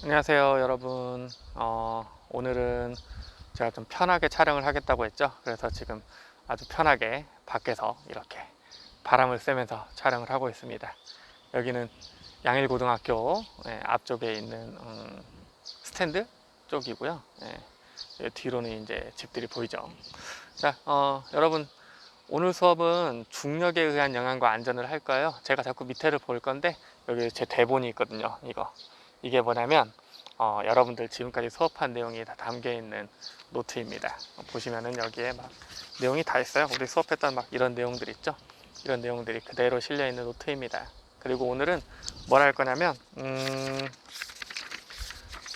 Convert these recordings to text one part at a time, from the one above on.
안녕하세요 여러분. 오늘은 제가 좀 편하게 촬영을 하겠다고 했죠. 그래서 지금 아주 편하게 밖에서 이렇게 바람을 쐬면서 촬영을 하고 있습니다. 여기는 양일고등학교 앞쪽에 있는 스탠드 쪽이고요. 뒤로는 이제 집들이 보이죠. 자, 여러분, 오늘 수업은 중력에 의한 영향과 안전을 할 거예요. 제가 자꾸 밑에를 볼 건데 여기 제 대본이 있거든요. 이게 뭐냐면 여러분들 지금까지 수업한 내용이 다 담겨 있는 노트입니다. 보시면은 여기에 막 내용이 다 있어요. 우리 수업했던 막 이런 내용들 있죠. 이런 내용들이 그대로 실려 있는 노트입니다. 그리고 오늘은 뭘 할 거냐면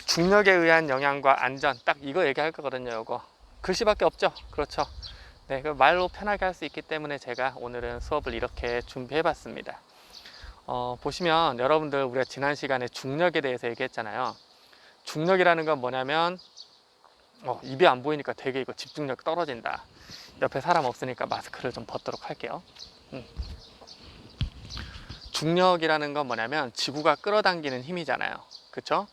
중력에 의한 영향과 안전, 딱 이거 얘기할 거거든요. 이거 글씨밖에 없죠. 그렇죠. 네, 그 말로 편하게 할 수 있기 때문에 제가 오늘은 수업을 이렇게 준비해 봤습니다. 보시면 여러분들 우리가 지난 시간에 중력에 대해서 얘기했잖아요. 중력이라는 건 뭐냐면 입이 안 보이니까 되게 이거 집중력 떨어진다. 옆에 사람 없으니까 마스크를 좀 벗도록 할게요. 중력이라는 건 뭐냐면 지구가 끌어당기는 힘이잖아요. 그쵸?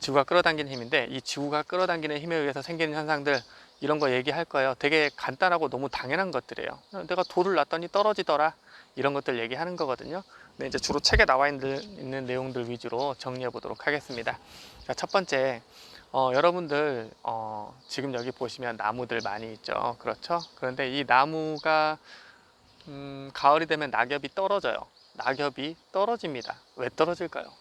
지구가 끌어당기는 힘인데 이 지구가 끌어당기는 힘에 의해서 생기는 현상들 이런 거 얘기할 거예요. 되게 간단하고 너무 당연한 것들이에요. 내가 돌을 놨더니 떨어지더라. 이런 것들 얘기하는 거거든요. 근데 이제 주로 책에 나와 있는 내용들 위주로 정리해 보도록 하겠습니다. 자, 첫 번째, 여러분들 지금 여기 보시면 나무들 많이 있죠. 그렇죠? 그런데 이 나무가 가을이 되면 낙엽이 떨어져요. 낙엽이 떨어집니다. 왜 떨어질까요?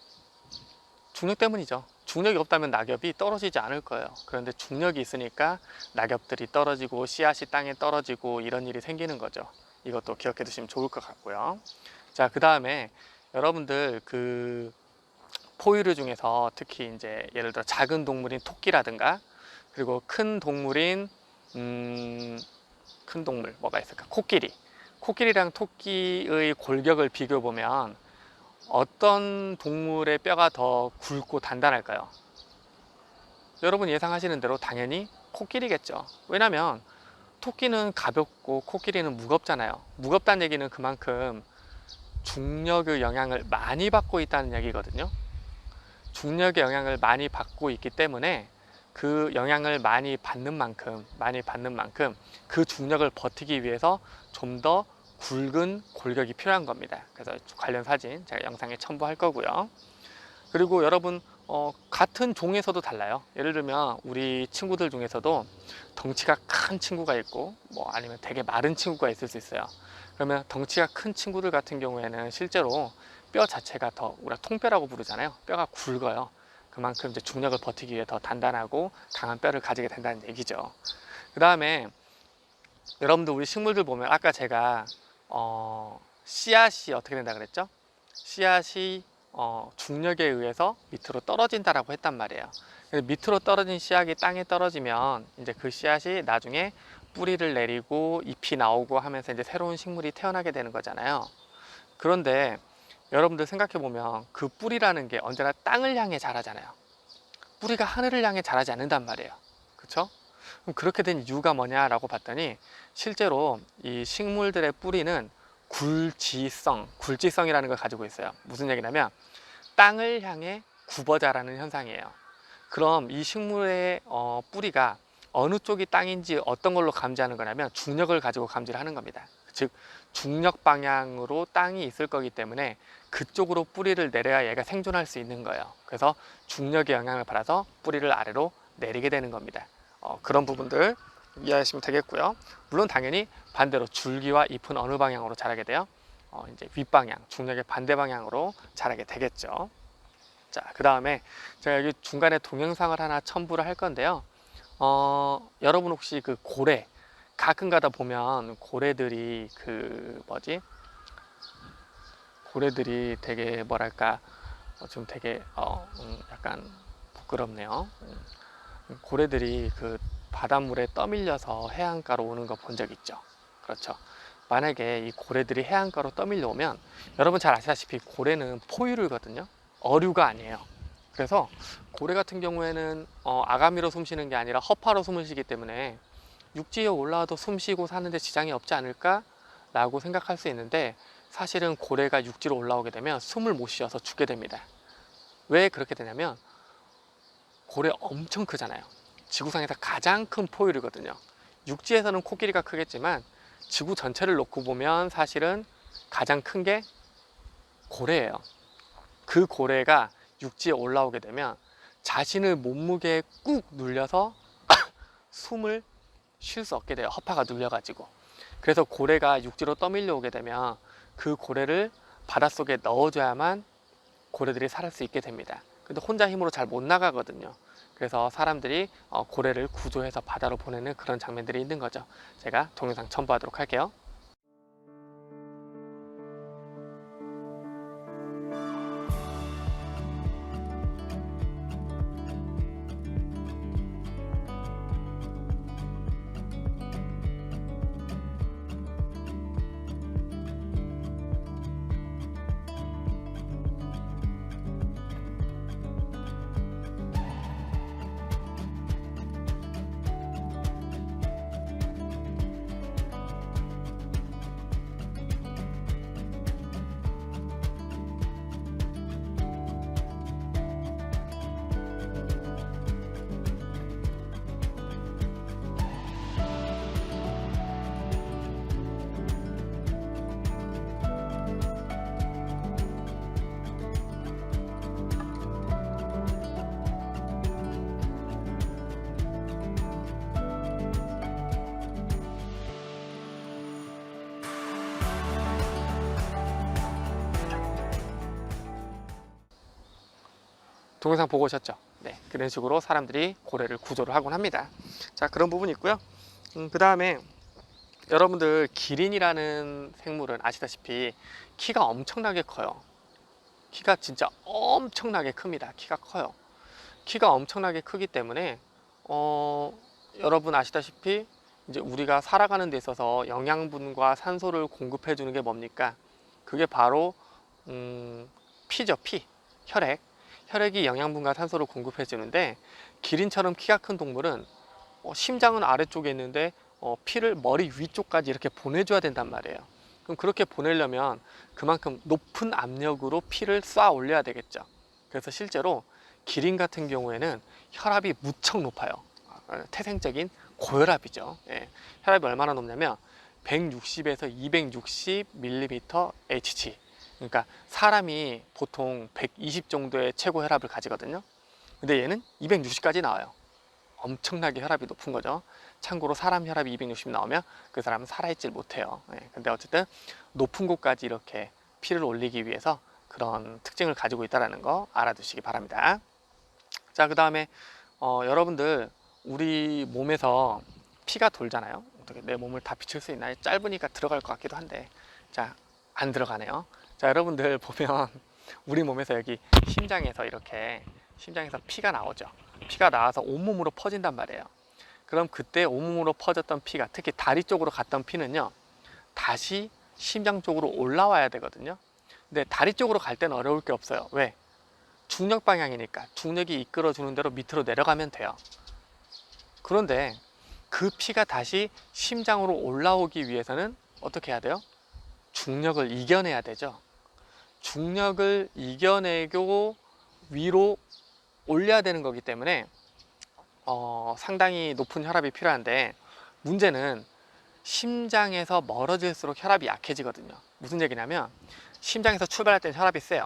중력 때문이죠. 중력이 없다면 낙엽이 떨어지지 않을 거예요. 그런데 중력이 있으니까 낙엽들이 떨어지고 씨앗이 땅에 떨어지고 이런 일이 생기는 거죠. 이것도 기억해 두시면 좋을 것 같고요. 자, 그 다음에 여러분들 그 포유류 중에서 특히 이제 예를 들어 작은 동물인 토끼라든가 그리고 큰 동물인 큰 동물 뭐가 있을까? 코끼리랑 토끼의 골격을 비교해 보면 어떤 동물의 뼈가 더 굵고 단단할까요? 여러분 예상하시는 대로 당연히 코끼리겠죠. 왜냐면 토끼는 가볍고 코끼리는 무겁잖아요. 무겁다는 얘기는 그만큼 중력의 영향을 많이 받고 있다는 얘기거든요. 중력의 영향을 많이 받고 있기 때문에 그 영향을 많이 받는 만큼 그 중력을 버티기 위해서 좀 더 굵은 골격이 필요한 겁니다. 그래서 관련 사진 제가 영상에 첨부할 거고요. 그리고 여러분 같은 종에서도 달라요. 예를 들면 우리 친구들 중에서도 덩치가 큰 친구가 있고 뭐 아니면 되게 마른 친구가 있을 수 있어요. 그러면 덩치가 큰 친구들 같은 경우에는 실제로 뼈 자체가 더 우리가 통뼈라고 부르잖아요. 뼈가 굵어요. 그만큼 이제 중력을 버티기 위해 더 단단하고 강한 뼈를 가지게 된다는 얘기죠. 그 다음에 여러분들 우리 식물들 보면 아까 제가 씨앗이 어떻게 된다 그랬죠? 씨앗이 중력에 의해서 밑으로 떨어진다라고 했단 말이에요. 밑으로 떨어진 씨앗이 땅에 떨어지면 이제 그 씨앗이 나중에 뿌리를 내리고 잎이 나오고 하면서 이제 새로운 식물이 태어나게 되는 거잖아요. 그런데 여러분들 생각해 보면 그 뿌리라는 게 언제나 땅을 향해 자라잖아요. 뿌리가 하늘을 향해 자라지 않는단 말이에요. 그렇죠? 그럼 그렇게 된 이유가 뭐냐라고 봤더니 실제로 이 식물들의 뿌리는 굴지성이라는 걸 가지고 있어요. 무슨 얘기냐면 땅을 향해 굽어 자라는 현상이에요. 그럼 이 식물의 뿌리가 어느 쪽이 땅인지 어떤 걸로 감지하는 거냐면 중력을 가지고 감지를 하는 겁니다. 즉 중력 방향으로 땅이 있을 거기 때문에 그쪽으로 뿌리를 내려야 얘가 생존할 수 있는 거예요. 그래서 중력의 영향을 받아서 뿌리를 아래로 내리게 되는 겁니다. 그런 부분들 이해하시면 되겠고요. 물론 당연히 반대로 줄기와 잎은 어느 방향으로 자라게 돼요? 이제 윗방향, 중력의 반대 방향으로 자라게 되겠죠. 자, 그 다음에 제가 여기 중간에 동영상을 하나 첨부를 할 건데요. 여러분 혹시 그 고래, 가끔 가다 보면 고래들이 그 뭐지? 고래들이 되게 뭐랄까, 좀 되게 약간 부끄럽네요. 고래들이 그 바닷물에 떠밀려서 해안가로 오는 거 본 적 있죠? 그렇죠. 만약에 이 고래들이 해안가로 떠밀려 오면 여러분 잘 아시다시피 고래는 포유류거든요. 어류가 아니에요. 그래서 고래 같은 경우에는 아가미로 숨 쉬는 게 아니라 허파로 숨을 쉬기 때문에 육지에 올라와도 숨 쉬고 사는데 지장이 없지 않을까? 라고 생각할 수 있는데 사실은 고래가 육지로 올라오게 되면 숨을 못 쉬어서 죽게 됩니다. 왜 그렇게 되냐면 고래 엄청 크잖아요. 지구상에서 가장 큰 포유류거든요. 육지에서는 코끼리가 크겠지만 지구 전체를 놓고 보면 사실은 가장 큰 게 고래예요. 그 고래가 육지에 올라오게 되면 자신을 몸무게에 꾹 눌려서 숨을 쉴 수 없게 돼요. 허파가 눌려가지고. 그래서 고래가 육지로 떠밀려 오게 되면 그 고래를 바닷속에 넣어줘야만 고래들이 살 수 있게 됩니다. 근데 혼자 힘으로 잘 못 나가거든요. 그래서 사람들이 고래를 구조해서 바다로 보내는 그런 장면들이 있는 거죠. 제가 동영상 첨부하도록 할게요. 동영상 보고 오셨죠? 네, 그런 식으로 사람들이 고래를 구조를 하곤 합니다. 자, 그런 부분이 있고요. 그 다음에 여러분들 기린이라는 생물은 아시다시피 키가 엄청나게 커요. 키가 진짜 엄청나게 큽니다. 키가 커요. 키가 엄청나게 크기 때문에 여러분 아시다시피 이제 우리가 살아가는 데 있어서 영양분과 산소를 공급해 주는 게 뭡니까? 그게 바로 피죠. 피, 혈액이 영양분과 산소를 공급해 주는데, 기린처럼 키가 큰 동물은 심장은 아래쪽에 있는데 피를 머리 위쪽까지 이렇게 보내줘야 된단 말이에요. 그럼 그렇게 보내려면 그만큼 높은 압력으로 피를 쏴 올려야 되겠죠. 그래서 실제로 기린 같은 경우에는 혈압이 무척 높아요. 태생적인 고혈압이죠. 예. 혈압이 얼마나 높냐면 160에서 260ml/Hg. 그러니까 사람이 보통 120 정도의 최고 혈압을 가지거든요. 근데 얘는 260까지 나와요. 엄청나게 혈압이 높은 거죠. 참고로 사람 혈압이 260 나오면 그 사람은 살아있질 못해요. 근데 어쨌든 높은 곳까지 이렇게 피를 올리기 위해서 그런 특징을 가지고 있다는 거 알아두시기 바랍니다. 자, 그 다음에 여러분들 우리 몸에서 피가 돌잖아요. 어떻게 내 몸을 다 비출 수 있나요? 짧으니까 들어갈 것 같기도 한데, 자, 안 들어가네요. 자, 여러분들 보면 우리 몸에서 여기 심장에서 피가 나오죠. 피가 나와서 온몸으로 퍼진단 말이에요. 그럼 그때 온몸으로 퍼졌던 피가, 특히 다리 쪽으로 갔던 피는요, 다시 심장 쪽으로 올라와야 되거든요. 근데 다리 쪽으로 갈 때는 어려울 게 없어요. 왜? 중력 방향이니까 중력이 이끌어 주는 대로 밑으로 내려가면 돼요. 그런데 그 피가 다시 심장으로 올라오기 위해서는 어떻게 해야 돼요? 중력을 이겨내야 되죠. 중력을 이겨내고 위로 올려야 되는 거기 때문에 상당히 높은 혈압이 필요한데, 문제는 심장에서 멀어질수록 혈압이 약해지거든요. 무슨 얘기냐면 심장에서 출발할 때는 혈압이 세요.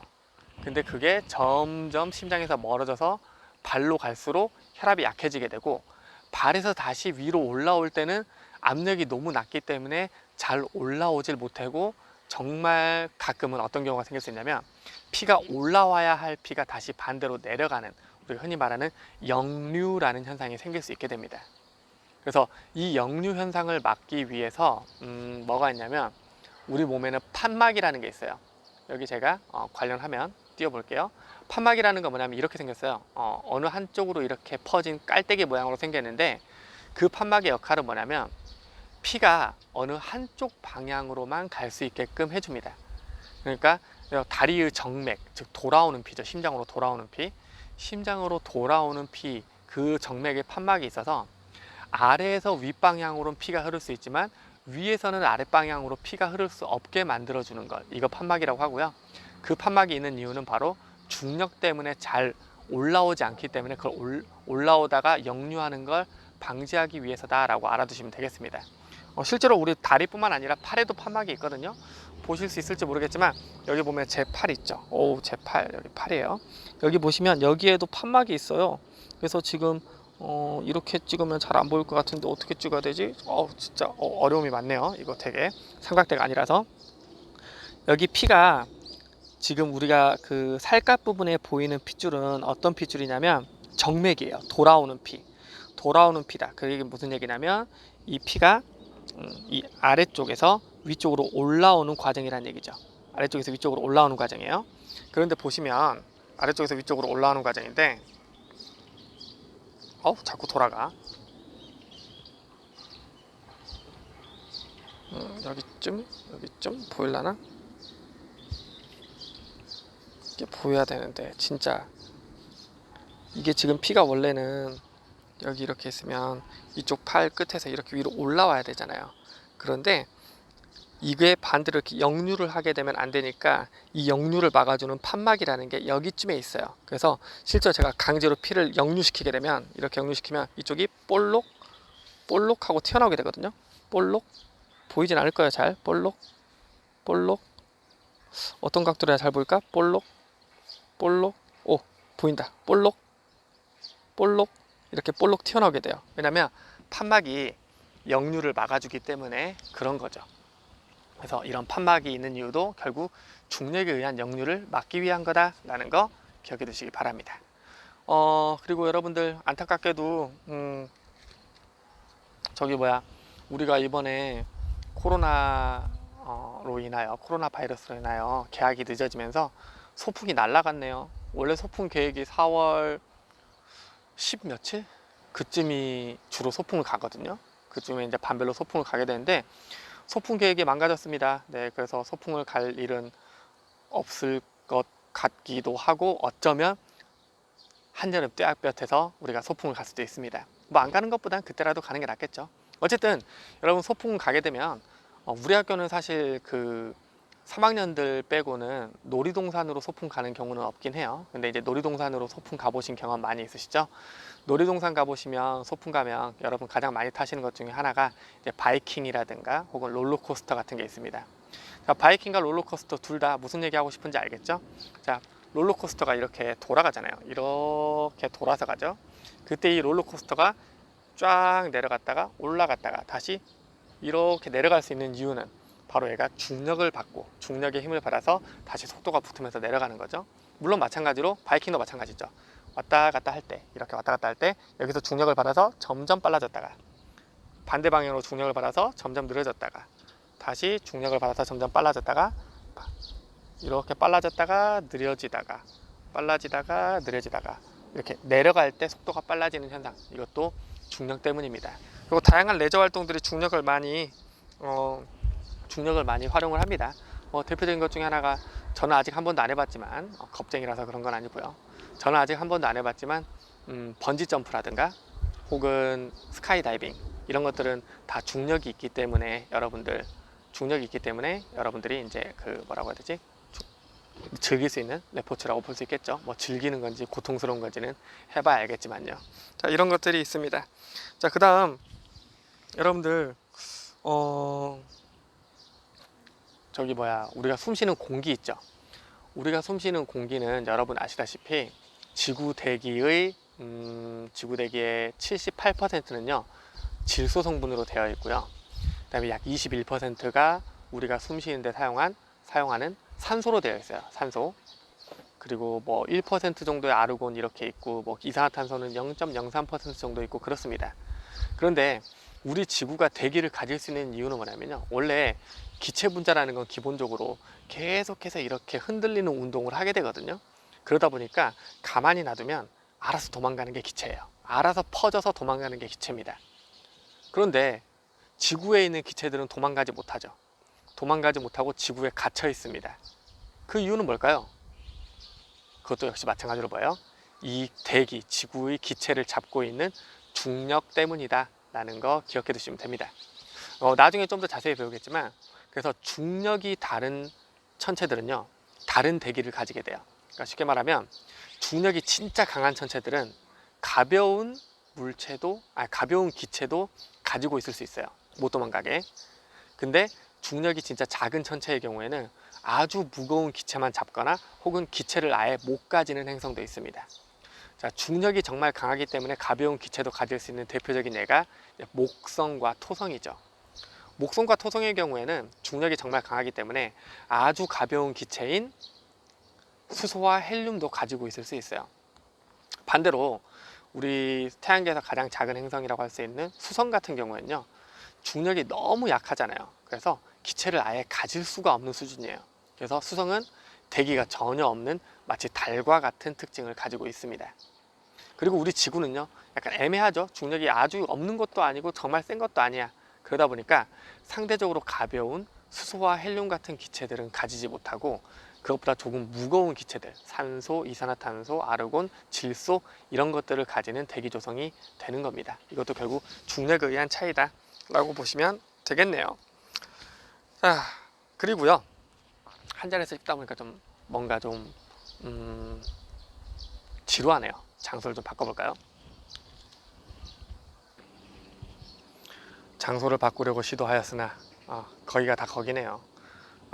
근데 그게 점점 심장에서 멀어져서 발로 갈수록 혈압이 약해지게 되고, 발에서 다시 위로 올라올 때는 압력이 너무 낮기 때문에 잘 올라오질 못하고, 정말 가끔은 어떤 경우가 생길 수 있냐면 피가 올라와야 할 피가 다시 반대로 내려가는, 우리가 흔히 말하는 역류라는 현상이 생길 수 있게 됩니다. 그래서 이 역류 현상을 막기 위해서 뭐가 있냐면, 우리 몸에는 판막이라는 게 있어요. 여기 제가 관련 화면 띄워볼게요. 판막이라는 건 뭐냐면 이렇게 생겼어요. 어느 한쪽으로 이렇게 퍼진 깔때기 모양으로 생겼는데, 그 판막의 역할은 뭐냐면 피가 어느 한쪽 방향으로만 갈 수 있게끔 해줍니다. 그러니까 다리의 정맥, 즉 돌아오는 피죠. 심장으로 돌아오는 피, 그 정맥에 판막이 있어서 아래에서 윗방향으로는 피가 흐를 수 있지만 위에서는 아랫방향으로 피가 흐를 수 없게 만들어주는 것, 이거 판막이라고 하고요. 그 판막이 있는 이유는 바로 중력 때문에 잘 올라오지 않기 때문에 그걸 올라오다가 역류하는 걸 방지하기 위해서다라고 알아두시면 되겠습니다. 실제로 우리 다리뿐만 아니라 팔에도 판막이 있거든요. 보실 수 있을지 모르겠지만 여기 보면 제 팔 있죠. 제 팔, 여기 팔이에요. 여기 보시면 여기에도 판막이 있어요. 그래서 지금 이렇게 찍으면 잘 안 보일 것 같은데 어떻게 찍어야 되지? 진짜 어려움이 많네요. 이거 되게 삼각대가 아니라서. 여기 피가 지금 우리가 그 살갗 부분에 보이는 핏줄은 어떤 핏줄이냐면 정맥이에요. 돌아오는 피. 돌아오는 피다. 그게 무슨 얘기냐면 이 피가 이 아래쪽에서 위쪽으로 올라오는 과정이라는 얘기죠. 아래쪽에서 위쪽으로 올라오는 과정이에요. 그런데 보시면 아래쪽에서 위쪽으로 올라오는 과정인데 자꾸 돌아가. 여기쯤 보일라나? 이게 보여야 되는데 진짜 이게 지금 피가 원래는 여기 이렇게 있으면 이쪽 팔 끝에서 이렇게 위로 올라와야 되잖아요. 그런데 이게 반대로 이렇게 역류를 하게 되면 안 되니까 이 역류를 막아주는 판막이라는 게 여기쯤에 있어요. 그래서 실제로 제가 강제로 피를 역류시키게 되면 이렇게 역류시키면 이쪽이 볼록 하고 튀어나오게 되거든요. 볼록 보이진 않을 거예요. 잘 볼록 어떤 각도로 해야 잘 보일까? 볼록 보인다. 볼록 이렇게 볼록 튀어나오게 돼요. 왜냐면 판막이 역류를 막아주기 때문에 그런 거죠. 그래서 이런 판막이 있는 이유도 결국 중력에 의한 역류를 막기 위한 거다라는 거 기억해 두시기 바랍니다. 그리고 여러분들 안타깝게도 우리가 이번에 코로나 바이러스로 인하여 개학이 늦어지면서 소풍이 날아갔네요. 원래 소풍 계획이 4월 10 며칠? 그쯤이 주로 소풍을 가거든요. 그쯤에 이제 반별로 소풍을 가게 되는데 소풍 계획이 망가졌습니다. 네, 그래서 소풍을 갈 일은 없을 것 같기도 하고 어쩌면 한여름 떼약볕에서 우리가 소풍을 갈 수도 있습니다. 뭐 안 가는 것보단 그때라도 가는 게 낫겠죠. 어쨌든 여러분 소풍 가게 되면 우리 학교는 사실 그 3학년들 빼고는 놀이동산으로 소풍 가는 경우는 없긴 해요. 근데 이제 놀이동산으로 소풍 가보신 경험 많이 있으시죠? 놀이동산 가보시면 소풍 가면 여러분 가장 많이 타시는 것 중에 하나가 이제 바이킹이라든가 혹은 롤러코스터 같은 게 있습니다. 자, 바이킹과 롤러코스터 둘 다 무슨 얘기 하고 싶은지 알겠죠? 자, 롤러코스터가 이렇게 돌아가잖아요. 이렇게 돌아서 가죠. 그때 이 롤러코스터가 쫙 내려갔다가 올라갔다가 다시 이렇게 내려갈 수 있는 이유는 바로 얘가 중력을 받고 중력의 힘을 받아서 다시 속도가 붙으면서 내려가는 거죠. 물론 마찬가지로 바이킹도 마찬가지죠. 왔다 갔다 할 때, 이렇게 왔다 갔다 할 때 여기서 중력을 받아서 점점 빨라졌다가 반대 방향으로 중력을 받아서 점점 느려졌다가 다시 중력을 받아서 점점 빨라졌다가 이렇게 빨라졌다가 느려지다가 빨라지다가 느려지다가 이렇게 내려갈 때 속도가 빨라지는 현상, 이것도 중력 때문입니다. 그리고 다양한 레저 활동들이 중력을 많이 활용을 합니다. 대표적인 것 중에 하나가 저는 아직 한 번도 안 해봤지만 겁쟁이라서 그런 건 아니고요. 저는 아직 한 번도 안 해봤지만 번지 점프라든가 혹은 스카이다이빙 이런 것들은 다 중력이 있기 때문에 여러분들이 이제 그 뭐라고 해야 되지? 즐길 수 있는 레포츠라고 볼 수 있겠죠. 뭐 즐기는 건지 고통스러운 건지는 해봐야 알겠지만요. 자, 이런 것들이 있습니다. 자, 그 다음 여러분들 우리가 숨쉬는 공기 있죠. 우리가 숨쉬는 공기는 여러분 아시다시피 지구 대기의 78%는요 질소 성분으로 되어 있고요. 그 다음에 약 21%가 우리가 숨쉬는데 사용하는 산소로 되어 있어요. 산소. 그리고 뭐 1% 정도의 아르곤 이렇게 있고 뭐 이산화탄소는 0.03% 정도 있고 그렇습니다. 그런데 우리 지구가 대기를 가질 수 있는 이유는 뭐냐면요, 원래 기체 분자라는 건 기본적으로 계속해서 이렇게 흔들리는 운동을 하게 되거든요. 그러다 보니까 가만히 놔두면 알아서 도망가는 게 기체예요. 알아서 퍼져서 도망가는 게 기체입니다. 그런데 지구에 있는 기체들은 도망가지 못하죠. 도망가지 못하고 지구에 갇혀 있습니다. 그 이유는 뭘까요? 그것도 역시 마찬가지로 뭐예요? 이 대기, 지구의 기체를 잡고 있는 중력 때문이다 라는 거 기억해 두시면 됩니다. 나중에 좀 더 자세히 배우겠지만, 그래서 중력이 다른 천체들은요 다른 대기를 가지게 돼요. 그러니까 쉽게 말하면 중력이 진짜 강한 천체들은 가벼운 가벼운 기체도 가지고 있을 수 있어요. 못 도망가게. 근데 중력이 진짜 작은 천체의 경우에는 아주 무거운 기체만 잡거나 혹은 기체를 아예 못 가지는 행성도 있습니다. 자, 중력이 정말 강하기 때문에 가벼운 기체도 가질 수 있는 대표적인 예가 목성과 토성이죠. 목성과 토성의 경우에는 중력이 정말 강하기 때문에 아주 가벼운 기체인 수소와 헬륨도 가지고 있을 수 있어요. 반대로 우리 태양계에서 가장 작은 행성이라고 할 수 있는 수성 같은 경우에는요, 중력이 너무 약하잖아요. 그래서 기체를 아예 가질 수가 없는 수준이에요. 그래서 수성은 대기가 전혀 없는 마치 달과 같은 특징을 가지고 있습니다. 그리고 우리 지구는요, 약간 애매하죠. 중력이 아주 없는 것도 아니고 정말 센 것도 아니야. 그러다 보니까 상대적으로 가벼운 수소와 헬륨 같은 기체들은 가지지 못하고, 그것보다 조금 무거운 기체들, 산소, 이산화탄소, 아르곤, 질소, 이런 것들을 가지는 대기 조성이 되는 겁니다. 이것도 결국 중력에 의한 차이다 라고 보시면 되겠네요. 자, 그리고요, 한 자리에서 읽다 보니까 좀 뭔가 좀 지루하네요. 장소를 좀 바꿔볼까요? 장소를 바꾸려고 시도하였으나 거기가 다 거기네요.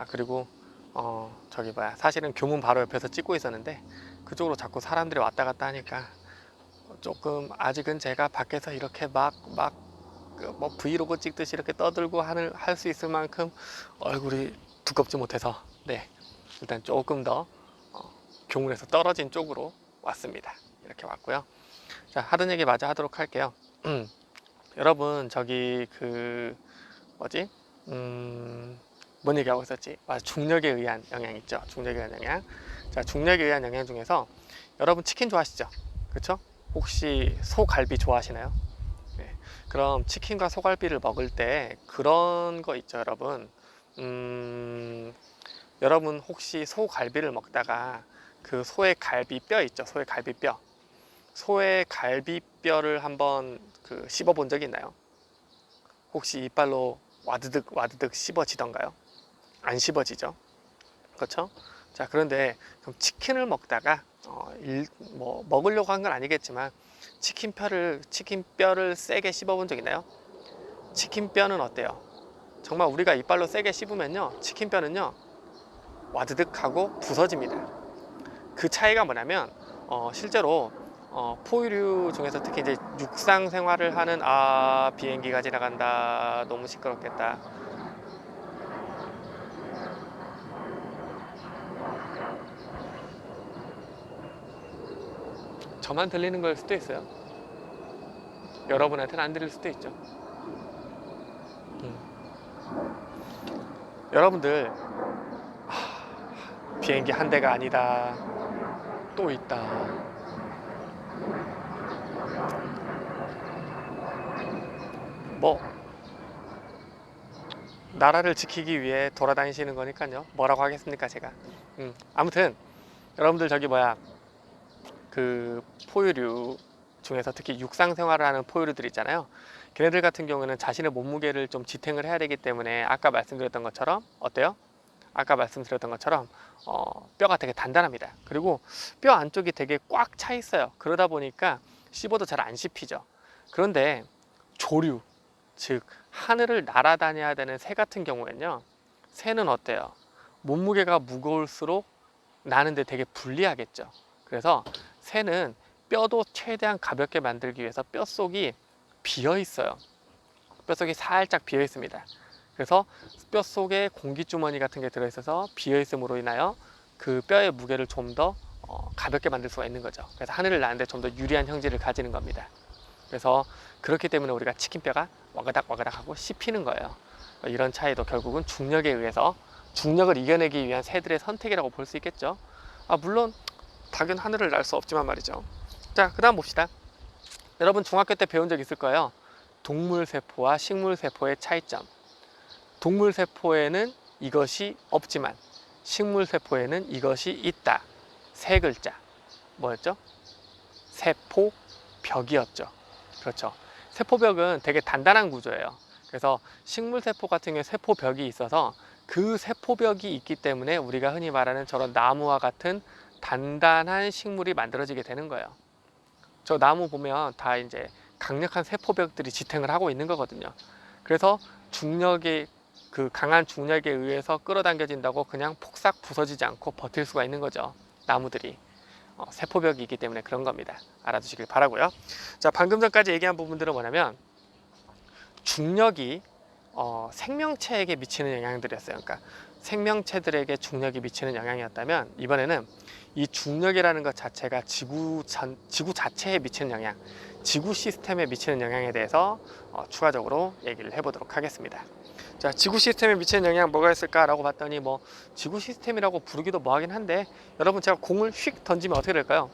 그리고 저기 뭐야, 사실은 교문 바로 옆에서 찍고 있었는데 그쪽으로 자꾸 사람들이 왔다 갔다 하니까 조금 아직은 제가 밖에서 이렇게 뭐 브이로그 찍듯이 이렇게 떠들고 할 수 있을 만큼 얼굴이 두껍지 못해서, 네, 일단 조금 더 교문에서 떨어진 쪽으로 왔습니다. 이렇게 왔고요. 자, 하던 얘기 마저 하도록 할게요. 여러분, 저기 뭐지? 뭔 얘기하고 있었지? 중력에 의한 영향 있죠. 중력에 의한 영향. 자, 중력에 의한 영향 중에서 여러분 치킨 좋아하시죠? 그렇죠? 혹시 소갈비 좋아하시나요? 네. 그럼 치킨과 소갈비를 먹을 때 그런 거 있죠, 여러분. 여러분 혹시 소갈비를 먹다가 그 소의 갈비뼈 있죠? 소의 갈비뼈. 소의 갈비뼈를 한번 씹어 본 적이 있나요? 혹시 이빨로 와드득 씹어지던가요? 안 씹어지죠? 그렇죠? 자, 그런데 그럼 치킨을 먹다가 뭐 먹으려고 한 건 아니겠지만 치킨뼈를 세게 씹어본 적 있나요? 치킨뼈는 어때요? 정말 우리가 이빨로 세게 씹으면요, 치킨뼈는요 와드득 하고 부서집니다. 그 차이가 뭐냐면 실제로 포유류 중에서 특히 이제 육상 생활을 하는 비행기가 지나간다. 너무 시끄럽겠다. 저만 들리는 걸 수도 있어요. 여러분한테는 안 들릴 수도 있죠. 여러분들, 비행기 한 대가 아니다. 또 있다. 뭐 나라를 지키기 위해 돌아다니시는 거니까요. 뭐라고 하겠습니까, 제가. 아무튼 여러분들, 저기 뭐야, 그 포유류 중에서 특히 육상 생활을 하는 포유류들 있잖아요. 걔네들 같은 경우는 자신의 몸무게를 좀 지탱을 해야 되기 때문에 아까 말씀드렸던 것처럼 어때요? 아까 말씀드렸던 것처럼 뼈가 되게 단단합니다. 그리고 뼈 안쪽이 되게 꽉 차 있어요. 그러다 보니까 씹어도 잘 안 씹히죠. 그런데 조류, 즉 하늘을 날아다녀야 되는 새 같은 경우에는요, 새는 어때요? 몸무게가 무거울수록 나는데 되게 불리하겠죠. 그래서 새는 뼈도 최대한 가볍게 만들기 위해서 뼛속이 비어 있어요. 뼛속이 살짝 비어 있습니다. 그래서 뼛속에 공기주머니 같은 게 들어있어서 비어 있음으로 인하여 그 뼈의 무게를 좀 더 가볍게 만들 수가 있는 거죠. 그래서 하늘을 나는데 좀 더 유리한 형질을 가지는 겁니다. 그래서 그렇기 때문에 우리가 치킨뼈가 와그닥 하고 씹히는 거예요. 이런 차이도 결국은 중력에 의해서 중력을 이겨내기 위한 새들의 선택이라고 볼 수 있겠죠. 물론 닭은 하늘을 날 수 없지만 말이죠. 자, 그 다음 봅시다. 여러분 중학교 때 배운 적 있을 거예요. 동물세포와 식물세포의 차이점. 동물세포에는 이것이 없지만 식물세포에는 이것이 있다. 세 글자. 뭐였죠? 세포벽이었죠. 그렇죠. 세포벽은 되게 단단한 구조예요. 그래서 식물세포 같은 경우에 세포벽이 있어서 그 세포벽이 있기 때문에 우리가 흔히 말하는 저런 나무와 같은 단단한 식물이 만들어지게 되는 거예요. 저 나무 보면 다 이제 강력한 세포벽들이 지탱을 하고 있는 거거든요. 그래서 중력이 그 강한 중력에 의해서 끌어당겨진다고 그냥 폭삭 부서지지 않고 버틸 수가 있는 거죠. 나무들이 세포벽이기 때문에 그런 겁니다. 알아두시길 바라고요. 자, 방금 전까지 얘기한 부분들은 뭐냐면 중력이 생명체에게 미치는 영향들이었어요. 그러니까 생명체들에게 중력이 미치는 영향이었다면 이번에는 이 중력이라는 것 자체가 지구 자체에 미치는 영향, 지구 시스템에 미치는 영향에 대해서 추가적으로 얘기를 해보도록 하겠습니다. 자, 지구 시스템에 미치는 영향 뭐가 있을까라고 봤더니 뭐 지구 시스템이라고 부르기도 뭐하긴 한데, 여러분 제가 공을 휙 던지면 어떻게 될까요?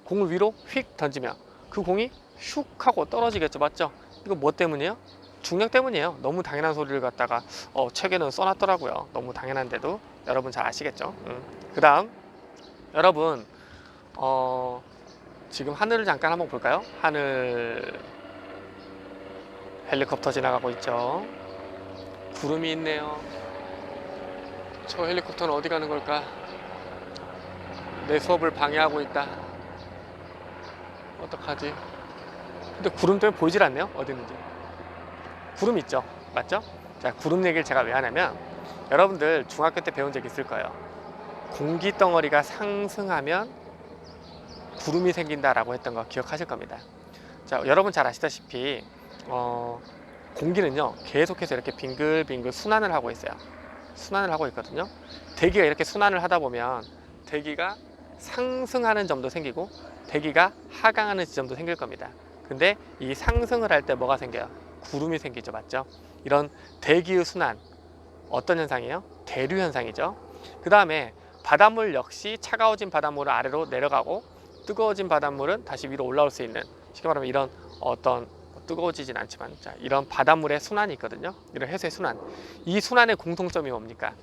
공을 위로 휙 던지면 그 공이 슉 하고 떨어지겠죠, 맞죠? 이거 뭐 때문이에요? 중력 때문이에요. 너무 당연한 소리를 갖다가 책에는 써놨더라고요. 너무 당연한데도 여러분 잘 아시겠죠? 그 다음 여러분 지금 하늘을 잠깐 한번 볼까요? 하늘, 헬리콥터 지나가고 있죠. 구름이 있네요. 저 헬리콥터는 어디 가는 걸까? 내 수업을 방해하고 있다. 어떡하지? 근데 구름 때문에 보이질 않네요. 어디 있는지. 구름 있죠, 맞죠? 자, 구름 얘기를 제가 왜 하냐면 여러분들 중학교 때 배운 적 있을 거예요. 공기 덩어리가 상승하면 구름이 생긴다라고 했던 거 기억하실 겁니다. 자, 여러분 잘 아시다시피 공기는요 계속해서 이렇게 빙글빙글 순환을 하고 있어요. 순환을 하고 있거든요. 대기가 이렇게 순환을 하다 보면 대기가 상승하는 점도 생기고 대기가 하강하는 지점도 생길 겁니다. 근데 이 상승을 할 때 뭐가 생겨요? 구름이 생기죠, 맞죠? 이런 대기의 순환, 어떤 현상이에요? 대류 현상이죠. 그 다음에 바닷물 역시 차가워진 바닷물은 아래로 내려가고 뜨거워진 바닷물은 다시 위로 올라올 수 있는, 쉽게 말하면 이런 어떤 뜨거워지진 않지만 이런 바닷물의 순환이 있거든요. 이런 해수의 순환. 이 순환의 공통점이 뭡니까?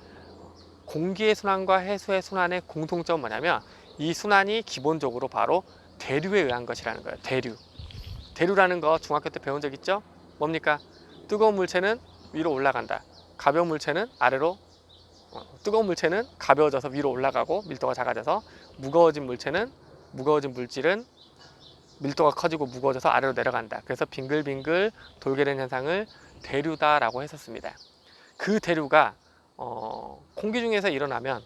공기의 순환과 해수의 순환의 공통점은 뭐냐면 이 순환이 기본적으로 바로 대류에 의한 것이라는 거예요. 대류. 대류라는 거 중학교 때 배운 적 있죠? 뭡니까? 뜨거운 물체는 위로 올라간다. 가벼운 물체는 아래로, 뜨거운 물체는 가벼워져서 위로 올라가고 밀도가 작아져서, 무거워진 물질은 밀도가 커지고 무거워져서 아래로 내려간다. 그래서 빙글빙글 돌게 된 현상을 대류다라고 했었습니다. 그 대류가 공기 중에서 일어나면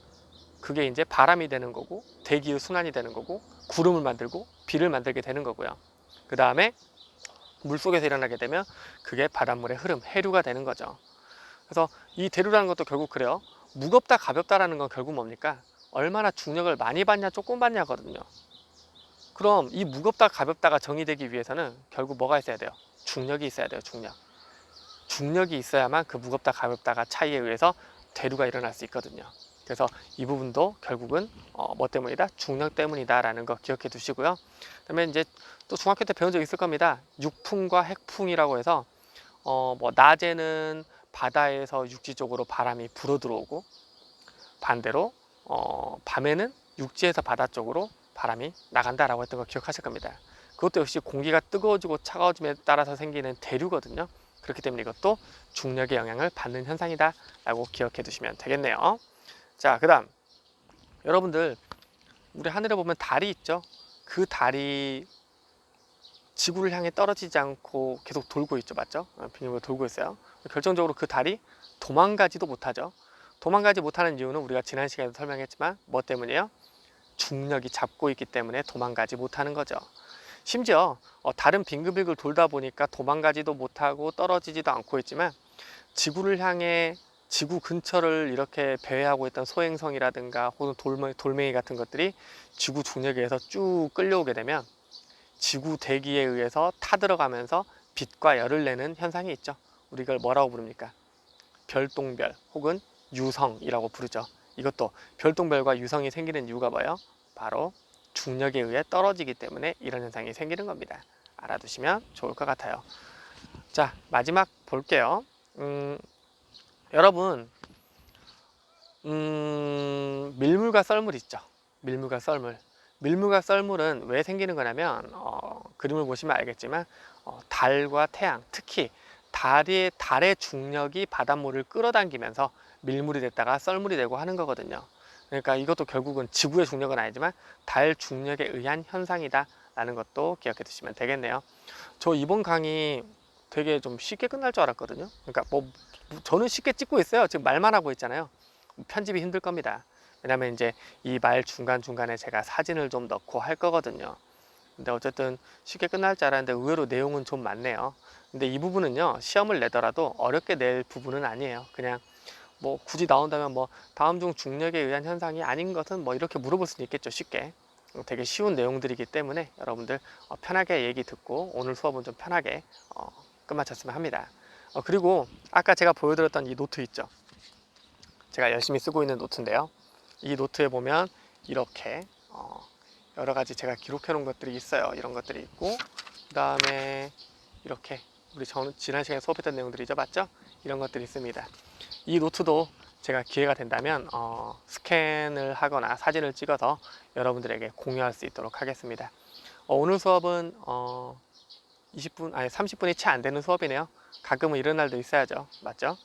그게 이제 바람이 되는 거고 대기의 순환이 되는 거고 구름을 만들고 비를 만들게 되는 거고요. 그 다음에 물속에서 일어나게 되면 그게 바닷물의 흐름, 해류가 되는 거죠. 그래서 이 대류라는 것도 결국 그래요. 무겁다 가볍다라는 건 결국 뭡니까? 얼마나 중력을 많이 받냐 조금 받냐거든요. 그럼 이 무겁다 가볍다가 정의되기 위해서는 결국 뭐가 있어야 돼요? 중력이 있어야 돼요. 중력이 있어야만 그 무겁다 가볍다가 차이에 의해서 대류가 일어날 수 있거든요. 그래서 이 부분도 결국은 뭐 때문이다? 중력 때문이다 라는 거 기억해 두시고요. 그 다음에 이제 또 중학교 때 배운 적 있을 겁니다. 육풍과 핵풍이라고 해서 뭐 낮에는 바다에서 육지 쪽으로 바람이 불어 들어오고, 반대로 밤에는 육지에서 바다 쪽으로 바람이 나간다라고 했던 거 기억하실 겁니다. 그것도 역시 공기가 뜨거워지고 차가워짐에 따라서 생기는 대류거든요. 그렇기 때문에 이것도 중력의 영향을 받는 현상이다 라고 기억해 두시면 되겠네요. 자, 그 다음 여러분들 우리 하늘에 보면 달이 있죠. 그 달이 지구를 향해 떨어지지 않고 계속 돌고 있죠, 맞죠? 빙빙 돌고 있어요. 결정적으로 그 달이 도망가지도 못하죠. 도망가지 못하는 이유는 우리가 지난 시간에도 설명했지만 뭐 때문이에요? 중력이 잡고 있기 때문에 도망가지 못하는 거죠. 심지어 달은 빙글빙글 돌다 보니까 도망가지도 못하고 떨어지지도 않고 있지만 지구를 향해 지구 근처를 이렇게 배회하고 있던 소행성이라든가 혹은 돌멩이 같은 것들이 지구 중력에 의해서 쭉 끌려오게 되면 지구 대기에 의해서 타들어가면서 빛과 열을 내는 현상이 있죠. 우리 이걸 뭐라고 부릅니까? 별똥별 혹은 유성이라고 부르죠. 이것도 별똥별과 유성이 생기는 이유가 뭐예요? 바로 중력에 의해 떨어지기 때문에 이런 현상이 생기는 겁니다. 알아두시면 좋을 것 같아요. 자, 마지막 볼게요. 여러분 밀물과 썰물 있죠. 밀물과 썰물은 왜 생기는 거냐면 그림을 보시면 알겠지만 달과 태양, 특히 달의 중력이 바닷물을 끌어당기면서 밀물이 됐다가 썰물이 되고 하는 거거든요. 그러니까 이것도 결국은 지구의 중력은 아니지만 달 중력에 의한 현상이다 라는 것도 기억해 두시면 되겠네요. 저 이번 강의 되게 좀 쉽게 끝날 줄 알았거든요. 그러니까 뭐 저는 쉽게 찍고 있어요. 지금 말만 하고 있잖아요. 편집이 힘들 겁니다. 왜냐면 이제 이 말 중간중간에 제가 사진을 좀 넣고 할 거거든요. 근데 어쨌든 쉽게 끝날 줄 알았는데 의외로 내용은 좀 많네요. 근데 이 부분은요, 시험을 내더라도 어렵게 낼 부분은 아니에요. 그냥 뭐 굳이 나온다면 뭐 다음 중 중력에 의한 현상이 아닌 것은 뭐 이렇게 물어볼 수는 있겠죠, 쉽게. 되게 쉬운 내용들이기 때문에 여러분들 편하게 얘기 듣고 오늘 수업은 좀 편하게 끝마쳤으면 합니다. 그리고 아까 제가 보여드렸던 이 노트 있죠, 제가 열심히 쓰고 있는 노트인데요. 이 노트에 보면 이렇게 여러 가지 제가 기록해 놓은 것들이 있어요. 이런 것들이 있고, 그 다음에 이렇게 우리 지난 시간에 수업했던 내용들이죠, 맞죠? 이런 것들이 있습니다. 이 노트도 제가 기회가 된다면 스캔을 하거나 사진을 찍어서 여러분들에게 공유할 수 있도록 하겠습니다. 오늘 수업은 20분 아니 30분이 채 안 되는 수업이네요. 가끔은 이런 날도 있어야죠, 맞죠?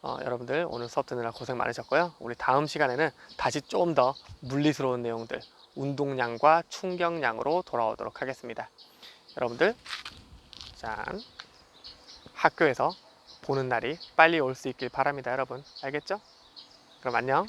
여러분들 오늘 수업 듣느라 고생 많으셨고요. 우리 다음 시간에는 다시 좀 더 물리스러운 내용들, 운동량과 충격량으로 돌아오도록 하겠습니다. 여러분들, 짠, 학교에서 보는 날이 빨리 올 수 있길 바랍니다. 여러분, 알겠죠? 그럼 안녕.